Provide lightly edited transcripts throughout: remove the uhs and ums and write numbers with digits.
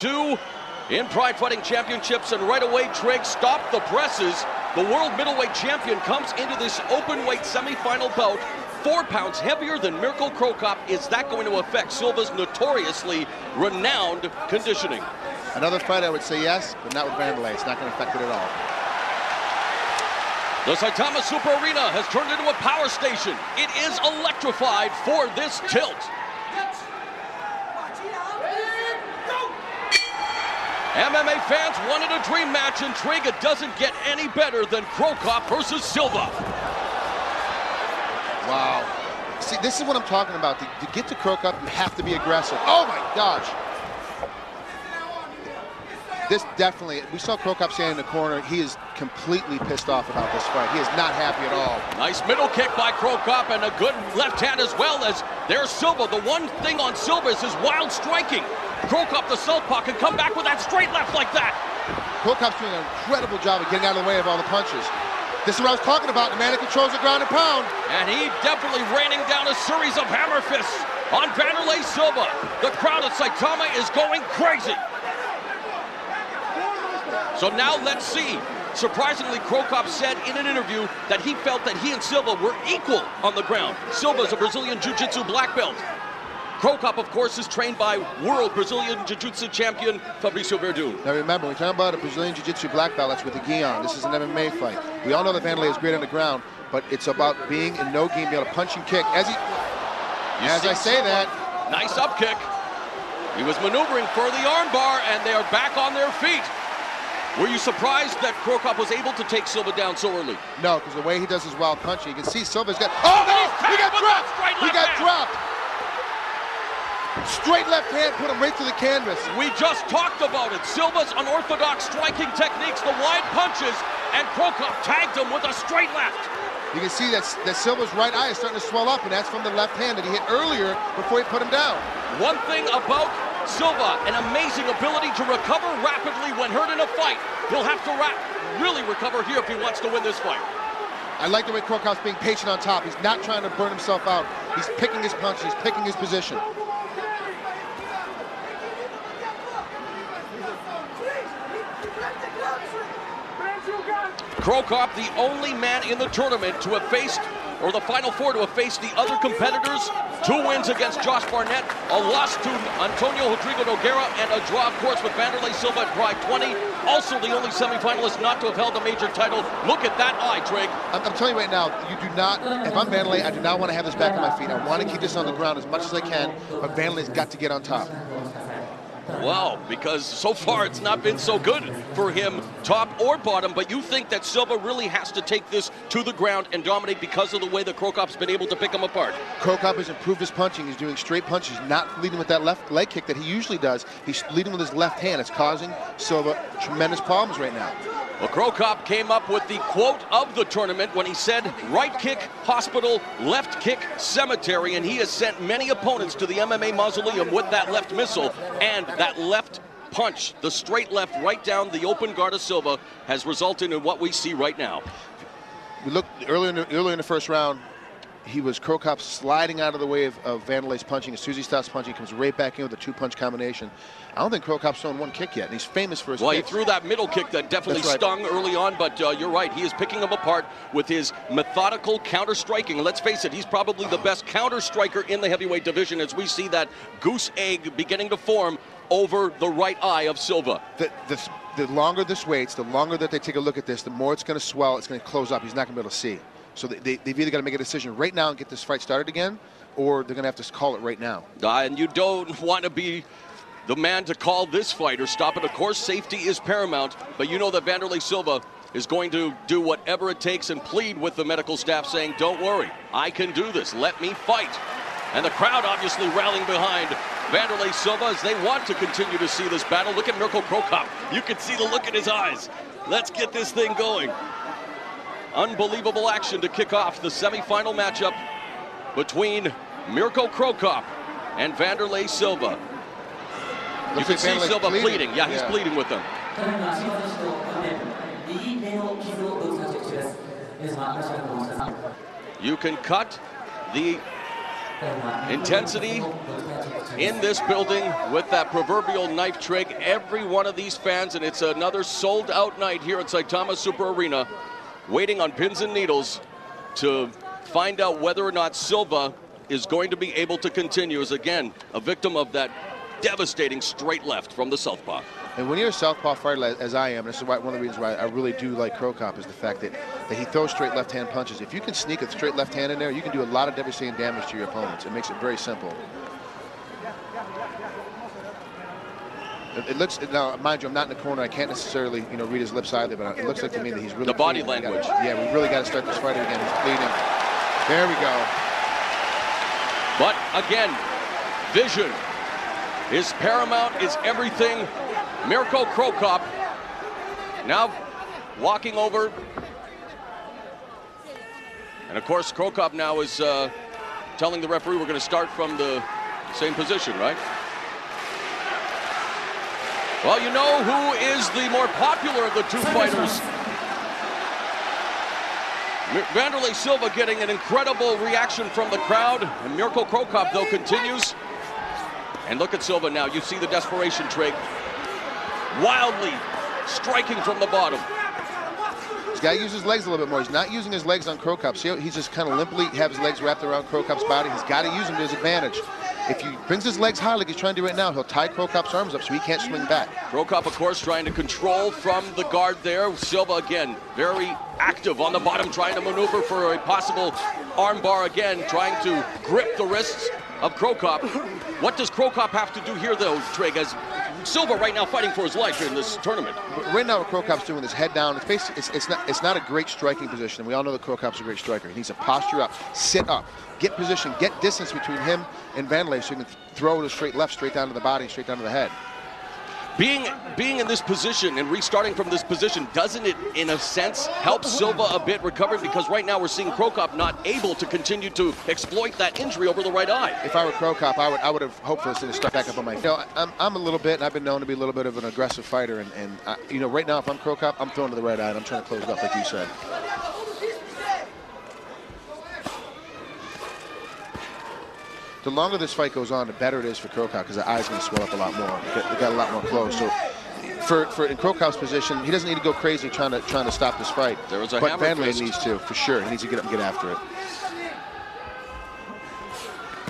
Two in Pride Fighting Championships, and right away Trigg stopped the presses. The world middleweight champion comes into this open weight semifinal bout 4 pounds heavier than Mirko Cro Cop. Is that going to affect Silva's notoriously renowned conditioning? Another fight, I would say yes, but not with Vanderlei. It's not going to affect it at all. The Saitama Super Arena has turned into a power station. It is electrified for this tilt. MMA fans wanted a dream match, and Trigg, it doesn't get any better than Cro Cop versus Silva. Wow. See, this is what I'm talking about. To get to Cro Cop, you have to be aggressive. Oh my gosh. This definitely, we saw Cro Cop standing in the corner. He is completely pissed off about this fight. He is not happy at all. Nice middle kick by Cro Cop, and a good left hand as well. As there's Silva. The one thing on Silva is his wild striking. Cro Cop, the southpaw, can come back with that straight left like that. Cro Cop's doing an incredible job of getting out of the way of all the punches. This is what I was talking about, the man that controls the ground and pound. And he definitely raining down a series of hammer fists on Vanderlei Silva. The crowd at Saitama is going crazy. So now let's see. Surprisingly, Cro Cop said in an interview that he felt that he and Silva were equal on the ground. Silva's a Brazilian Jiu-Jitsu black belt. Cro Cop, of course, is trained by world Brazilian Jiu-Jitsu champion Fabricio Verdun. Now remember, we're talking about a Brazilian Jiu-Jitsu black belt. That's with a gi on. This is an MMA fight. We all know that Vanderlei is great on the ground, but it's about being in no gi, being able to punch and kick. As I say that, nice up kick. He was maneuvering for the armbar, and they are back on their feet. Were you surprised that Cro Cop was able to take Silva down so early? No, because the way he does his wild punching, you can see Silva's got. Oh no! He got dropped! He got dropped! Straight left hand put him right through the canvas. We just talked about it. Silva's unorthodox striking techniques, the wide punches, and Cro Cop tagged him with a straight left. You can see that Silva's right eye is starting to swell up, and that's from the left hand that he hit earlier before he put him down. One thing about Silva, an amazing ability to recover rapidly when hurt in a fight. He'll have to really recover here if he wants to win this fight. I like the way Cro Cop's being patient on top. He's not trying to burn himself out. He's picking his punches, he's picking his position. Cro Cop, the only man in the tournament to have faced, or the Final Four to have faced the other competitors. 2 wins against Josh Barnett, a loss to Antonio Rodrigo Nogueira, and a draw, of course, with Vanderlei Silva at Pride 20. Also the only semifinalist not to have held a major title. Look at that eye, Trigg. I'm telling you right now, you do not, if I'm Vanderlei, I do not want to have this back on my feet. I want to keep this on the ground as much as I can, but Vanderlei's got to get on top. Wow, because so far it's not been so good for him, top or bottom, but you think that Silva really has to take this to the ground and dominate because of the way that Cro Cop's been able to pick him apart. Cro Cop has improved his punching. He's doing straight punches, not leading with that left leg kick that he usually does. He's leading with his left hand. It's causing Silva tremendous problems right now. Well, Cro Cop came up with the quote of the tournament when he said, right kick, hospital, left kick, cemetery, and he has sent many opponents to the MMA mausoleum with that left missile, and that left punch, the straight left right down the open guard of Silva, has resulted in what we see right now. We looked earlier in the first round. He was Cro Cop sliding out of the way of Vanderlei's punching. As soon as he stops punching, he comes right back in with a 2-punch combination. I don't think Cro Cop's thrown 1 kick yet, and he's famous for his kicks. He threw that middle kick that definitely stung early on, but you're right. He is picking him apart with his methodical counter-striking. And let's face it, he's probably the best counter-striker in the heavyweight division as we see that goose egg beginning to form over the right eye of Silva. The longer this waits, the longer that they take a look at this, the more it's going to swell, it's going to close up. He's not going to be able to see. So they've either got to make a decision right now and get this fight started again, or they're going to have to call it right now. And you don't want to be the man to call this fight or stop it. Of course, safety is paramount, but you know that Vanderlei Silva is going to do whatever it takes and plead with the medical staff saying, don't worry, I can do this, let me fight. And the crowd obviously rallying behind Vanderlei Silva as they want to continue to see this battle. Look at Mirko Cro Cop. You can see the look in his eyes. Let's get this thing going. Unbelievable action to kick off the semifinal matchup between Mirko Cro Cop and Vanderlei Silva. You can see Silva bleeding. Yeah, he's bleeding with them. You can cut the Intensity in this building with that proverbial knife trig. Every one of these fans, and it's another sold-out night here at Saitama Super Arena, waiting on pins and needles to find out whether or not Silva is going to be able to continue as, again, a victim of that devastating straight left from the southpaw. And when you're a southpaw fighter, as I am, this is why, one of the reasons why I really do like Cro Cop, is the fact that he throws straight left-hand punches. If you can sneak a straight left hand in there, you can do a lot of devastating damage to your opponents. It makes it very simple. It looks, now mind you, I'm not in the corner. I can't necessarily, read his lips either, but it looks like to me that he's really the body language. Yeah, we really got to start this fight again. He's bleeding. There we go. But again, vision is paramount, is everything. Mirko Cro Cop now walking over. And of course, Cro Cop now is telling the referee we're going to start from the same position, right? Well, you know who is the more popular of the two fighters. Vanderlei Silva getting an incredible reaction from the crowd. And Mirko Cro Cop, though, continues. And look at Silva now. You see the desperation trig. Wildly striking from the bottom. He's got to use his legs a little bit more. He's not using his legs on Cro Cop. See how he's just kind of limply have his legs wrapped around Cro Cop's body. He's got to use them to his advantage. If he brings his legs high like he's trying to do right now, he'll tie Cro Cop's arms up so he can't swing back. Cro Cop, of course, trying to control from the guard there. Silva, again, very active on the bottom, trying to maneuver for a possible arm bar again, trying to grip the wrists of Cro Cop. What does Cro Cop have to do here, though, Trig, as Silva right now fighting for his life in this tournament? Right now, what Cro Cop's doing is head down. It's not a great striking position. We all know that Cro Cop's a great striker. He needs to posture up, sit up, get position, get distance between him and Vanderlei so he can throw the straight left, straight down to the body, straight down to the head. Being in this position and restarting from this position, doesn't it, in a sense, help Silva a bit recover? Because right now we're seeing Cro Cop not able to continue to exploit that injury over the right eye. If I were Cro Cop, I would have hoped for this to start back up on my. I'm a little bit, and I've been known to be a little bit of an aggressive fighter, and right now if I'm Cro Cop, I'm throwing to the right eye and I'm trying to close it up like you said. The longer this fight goes on, the better it is for Cro Cop because the eye's going to swell up a lot more. They got a lot more close. So, in Cro Cop's position, he doesn't need to go crazy trying to stop this fight. There was a but hammer Vanderlei fist. Needs to, for sure. He needs to get up and get after it.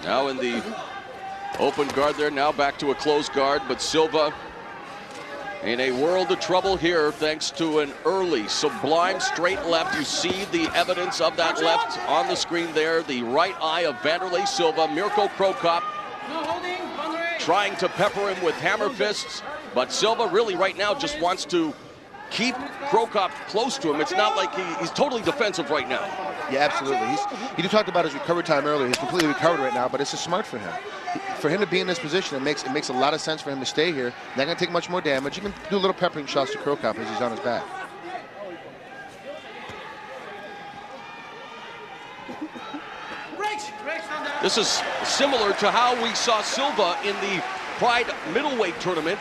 Now in the open guard there. Now back to a closed guard, but Silva in a world of trouble here thanks to an early sublime straight left. You see the evidence of that left on the screen there. The right eye of Vanderlei Silva. Mirko Cro Cop trying to pepper him with hammer fists, but Silva really right now just wants to keep Cro Cop close to him. It's not like he's totally defensive right now. Yeah, absolutely. He talked about his recovery time earlier. He's completely recovered right now, but it's just smart for him. For him to be in this position, it makes a lot of sense for him to stay here. Not going to take much more damage. You can do a little peppering shots to Cro Cop as he's on his back. This is similar to how we saw Silva in the Pride middleweight tournament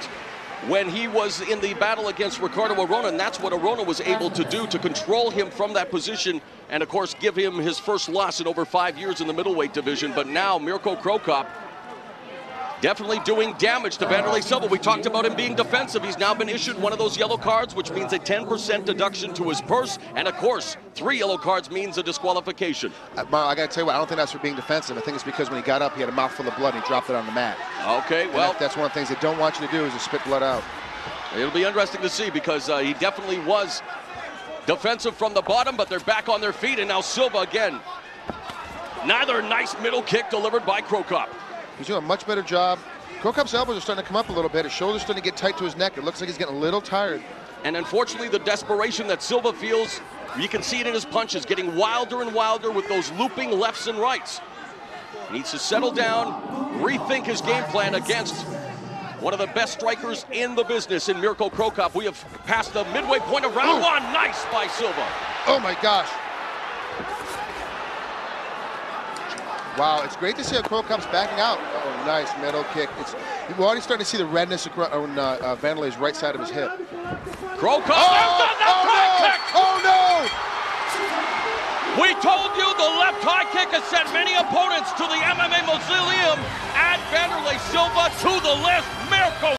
when he was in the battle against Ricardo Arona, and that's what Arona was able to do, to control him from that position and, of course, give him his first loss in over 5 years in the middleweight division. But now Mirko Cro Cop definitely doing damage to Vanderlei Silva. We talked about him being defensive. He's now been issued one of those yellow cards, which means a 10% deduction to his purse. And, of course, 3 yellow cards means a disqualification. I got to tell you what, I don't think that's for being defensive. I think it's because when he got up, he had a mouthful of blood and he dropped it on the mat. Okay, well, that's one of the things they don't want you to do is to spit blood out. It'll be interesting to see because he definitely was defensive from the bottom, but they're back on their feet, and now Silva again. Another nice middle kick delivered by Cro Cop. He's doing a much better job. Cro Cop's elbows are starting to come up a little bit. His shoulders starting to get tight to his neck. It looks like he's getting a little tired. And unfortunately, the desperation that Silva feels, you can see it in his punches, getting wilder and wilder with those looping lefts and rights. He needs to settle down, rethink his game plan against one of the best strikers in the business in Mirko Cro Cop. We have passed the midway point of round one. Nice by Silva. Oh my gosh. Wow, it's great to see how Cro Cop's backing out. Oh, nice middle kick. We're already starting to see the redness on Vanderlei's right side of his hip. Cro Cop, oh no! Oh no! We told you the left high kick has sent many opponents to the MMA mausoleum. Add Vanderlei Silva to the list. Mirko